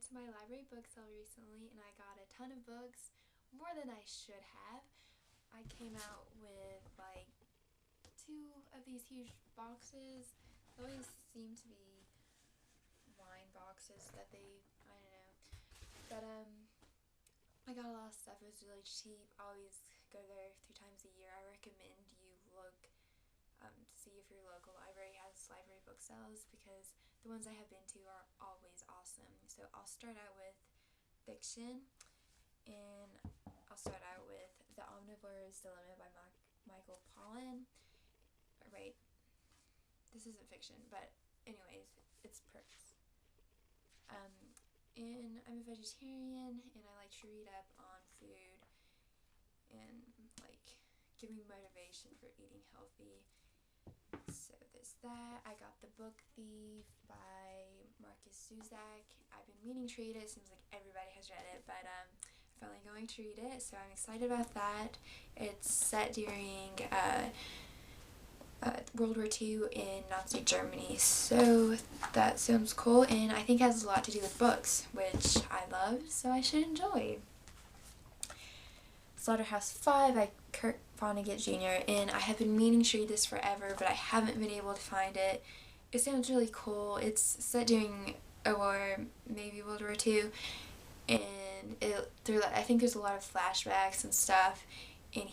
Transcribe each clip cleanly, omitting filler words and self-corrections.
went to my library book sale recently and I got a ton of books, more than I should have. I came out with like two of these huge boxes. They always seem to be wine boxes that I don't know. But I got a lot of stuff. It was really cheap. I always go there 3 times a year. I recommend you look to see if your local library has library book sales because the ones I have been to are always awesome. So I'll start out with fiction, and I'll start out with The Omnivore's Dilemma by Michael Pollan. Right, this isn't fiction, but anyways, it's perks. Um, and I'm a vegetarian, and I like to read up on food and like give me motivation for eating healthy. So there's that. I got The Book Thief by Marcus Zuzak. I've been meaning to read it. Seems like everybody has read it, but I'm finally going to read it, so I'm excited about that. It's set during World War II in Nazi Germany, so that sounds cool, and I think it has a lot to do with books, which I love, so I should enjoy. Slaughterhouse-5 by Kurt Vonnegut Jr., and I have been meaning to read this forever, but I haven't been able to find it. It sounds really cool. It's set during a war, maybe World War II, and I think there's a lot of flashbacks and stuff, and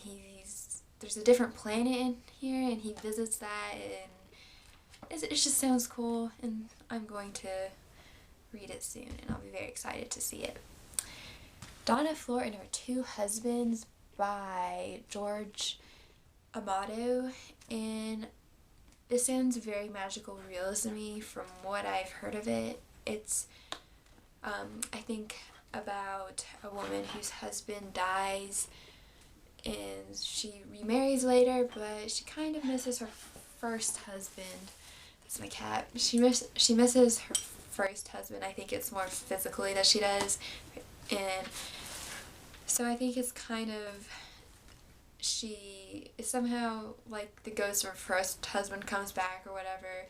there's a different planet in here, and he visits that, and it just sounds cool, and I'm going to read it soon, and I'll be very excited to see it. Donna Floor and Her Two Husbands by George Amato, and it sounds very magical realism-y from what I've heard of it. It's, I think, about a woman whose husband dies, and she remarries later, but she kind of misses her first husband. That's my cat. She misses her first husband. I think it's more physically that she does, and so I think it's kind of, she is somehow like the ghost of her first husband comes back or whatever,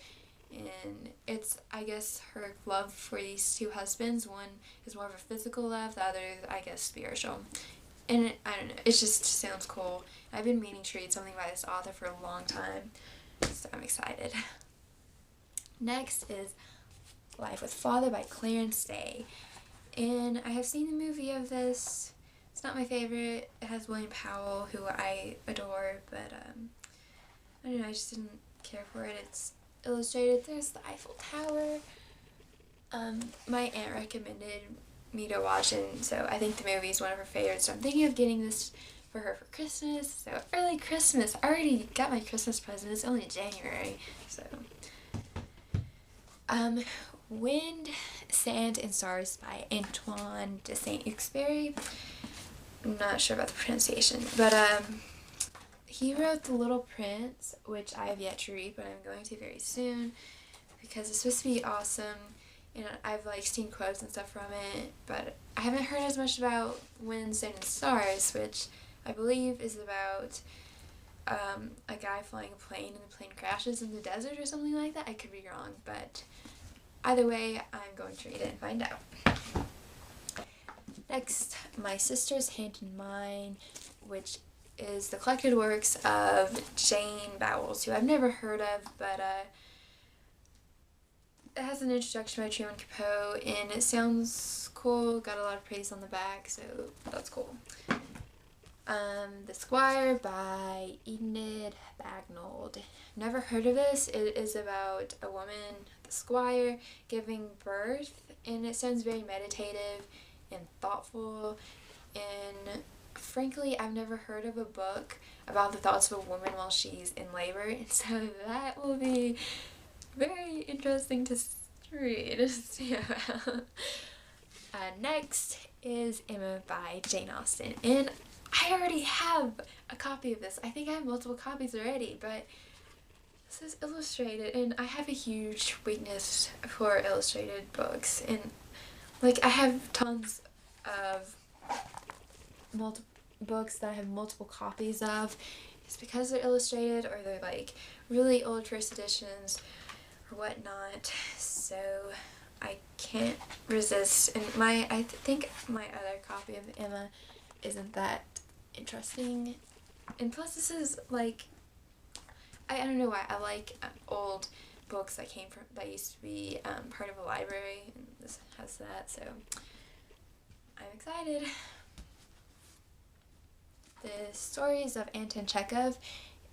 and it's, I guess, her love for these two husbands. One is more of a physical love, the other is, I guess, spiritual. And I don't know, it just sounds cool. I've been meaning to read something by this author for a long time, so I'm excited. Next is Life with Father by Clarence Day, and I have seen the movie of this. It's not my favorite. It has William Powell, who I adore, but I don't know, I just didn't care for it. It's illustrated. There's the Eiffel Tower. My aunt recommended me to watch, and so I think the movie is one of her favorites, so I'm thinking of getting this for her for Christmas. So early Christmas. I already got my Christmas present. It's only January, so Wind, Sand, and Stars by Antoine de Saint-Exupéry. I'm not sure about the pronunciation, but he wrote The Little Prince, which I have yet to read, but I'm going to very soon because it's supposed to be awesome, and I've like seen quotes and stuff from it, but I haven't heard as much about Wind, Sand, and Stars, which I believe is about a guy flying a plane and the plane crashes in the desert or something like that. I could be wrong, but either way, I'm going to read it and find out. Next, My Sister's Hand in Mine, which is the collected works of Jane Bowles, who I've never heard of, but it has an introduction by Truman Capote, and it sounds cool. Got a lot of praise on the back, so that's cool. The Squire by Enid Bagnold. Never heard of this. It is about a woman, the Squire, giving birth, and it sounds very meditative and thoughtful, and frankly, I've never heard of a book about the thoughts of a woman while she's in labor, and so that will be very interesting to read. Next is Emma by Jane Austen, and I already have a copy of this. I think I have multiple copies already, but this is illustrated, and I have a huge weakness for illustrated books, and like I have tons of books that I have multiple copies of. It's because they're illustrated or they're like really old first editions or whatnot. So I can't resist. And I think my other copy of Emma isn't that interesting. And plus this is like, I don't know why, I like old books that used to be part of a library, and this has that, so I'm excited. The Stories of Anton Chekhov,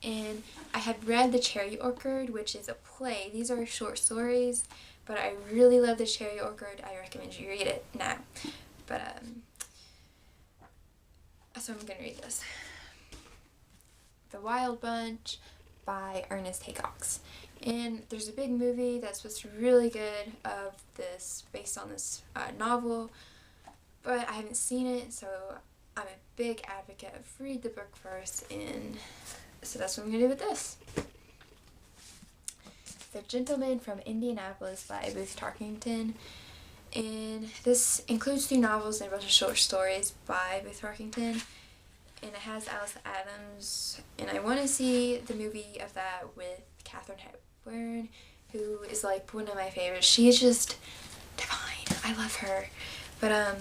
and I had read The Cherry Orchard, which is a play. These are short stories, but I really love The Cherry Orchard. I recommend you read it now. But so I'm gonna read this. The Wild Bunch by Ernest Haycox. And there's a big movie that's supposed to be really good of this, based on this novel, but I haven't seen it, so I'm a big advocate of read the book first, and so that's what I'm going to do with this. The Gentleman from Indianapolis by Booth Tarkington, and this includes 2 novels and a bunch of short stories by Booth Tarkington, and it has Alice Adams, and I want to see the movie of that with Katharine Hepburn, who is like one of my favorites. She is just divine. I love her. But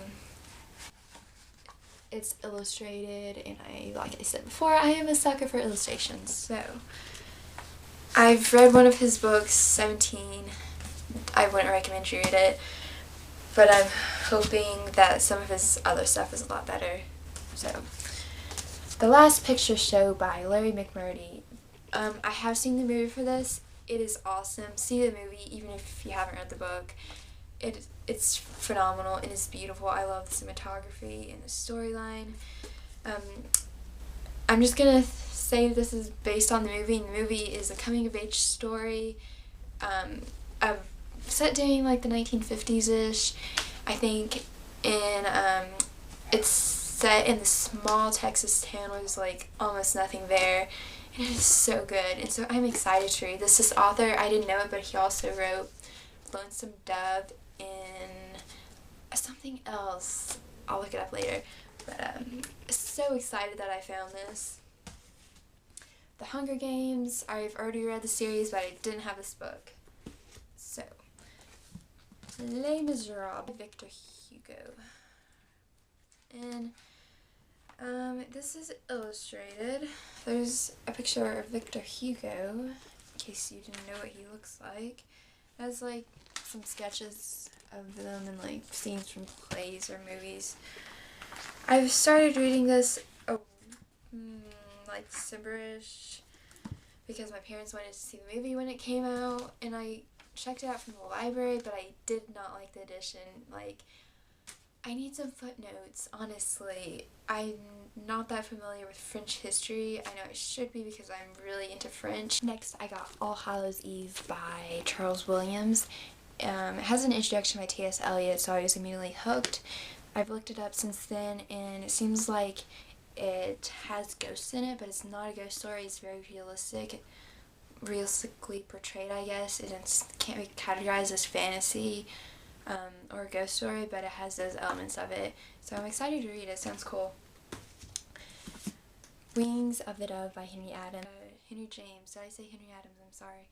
it's illustrated, and like I said before, I am a sucker for illustrations. So I've read one of his books, 17. I wouldn't recommend you read it, but I'm hoping that some of his other stuff is a lot better. So The Last Picture Show by Larry McMurtry. I have seen the movie for this. It is awesome. See the movie even if you haven't read the book. It's phenomenal and it's beautiful. I love the cinematography and the storyline. I'm just gonna say this is based on the movie, and the movie is a coming of age story of set during like the 1950s-ish, I think, and it's set in the small Texas town where there's like almost nothing there, and it is so good, and so I'm excited to read this. This author, I didn't know it, but he also wrote Lonesome Dove and something else. I'll look it up later, but so excited that I found this. The Hunger Games, I've already read the series, but I didn't have this book. So, Les Miserables by Victor Hugo. And this is illustrated. There's a picture of Victor Hugo, in case you didn't know what he looks like. It has like some sketches of them and like scenes from plays or movies. I've started reading this like December-ish because my parents wanted to see the movie when it came out, and I checked it out from the library, but I did not like the edition. Like, I need some footnotes, honestly. I'm not that familiar with French history. I know I should be because I'm really into French. Next, I got All Hallows Eve by Charles Williams. It has an introduction by T.S. Eliot, so I was immediately hooked. I've looked it up since then, and it seems like it has ghosts in it, but it's not a ghost story. It's very realistically portrayed, I guess. It can't be categorized as fantasy or a ghost story, but it has those elements of it. So I'm excited to read it. Sounds cool. Wings of the Dove by Henry Adams. Henry James. Did I say Henry Adams? I'm sorry.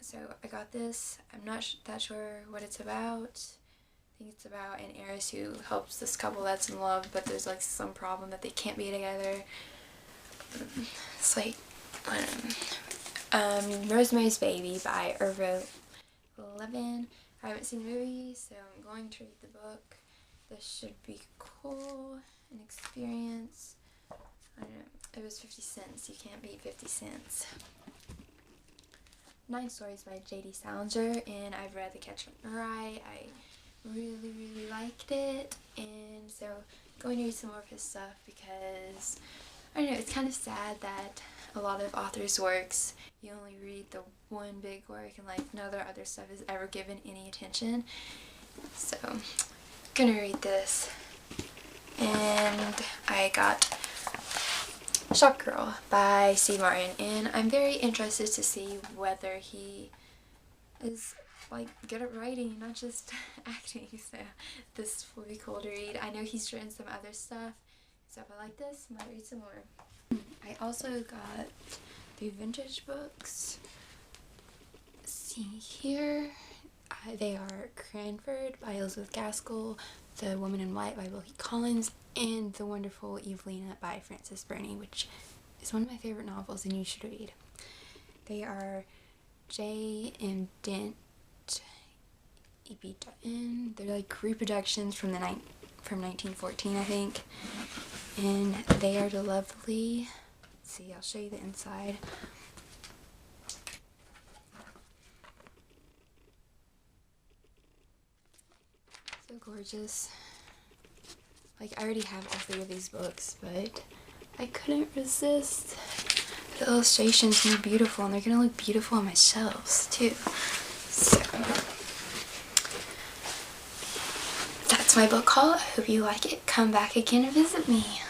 So I got this. I'm not that sure what it's about. I think it's about an heiress who helps this couple that's in love, but there's like some problem that they can't be together. It's like Rosemary's Baby by Irva Levin. I haven't seen the movie, so I'm going to read the book. This should be cool, an experience. I don't know. It was 50 cents. You can't beat 50 cents. 9 Stories by J.D. Salinger, and I've read The Catcher in the Rye. I really liked it, and so I'm going to read some more of his stuff because, I don't know, it's kind of sad that a lot of authors' works, you only read the one big work and like none of their other stuff is ever given any attention. So, I'm gonna read this. And I got Shop Girl by C. Martin, and I'm very interested to see whether he is like good at writing, not just acting, so this will be cool to read. I know he's written some other stuff, so if I like this, I might read some more. I also got the vintage books. See here, they are Cranford by Elizabeth Gaskell, The Woman in White by Wilkie Collins, and The Wonderful Evelina by Frances Burney, which is one of my favorite novels and you should read. They are J. M. Dent, E.B.N. They're like reproductions from 1914, I think, and they are lovely. Let's see, I'll show you the inside. So gorgeous. Like, I already have all 3 of these books, but I couldn't resist. The illustrations are beautiful, and they're gonna look beautiful on my shelves too. So that's my book haul. I hope you like it. Come back again and visit me.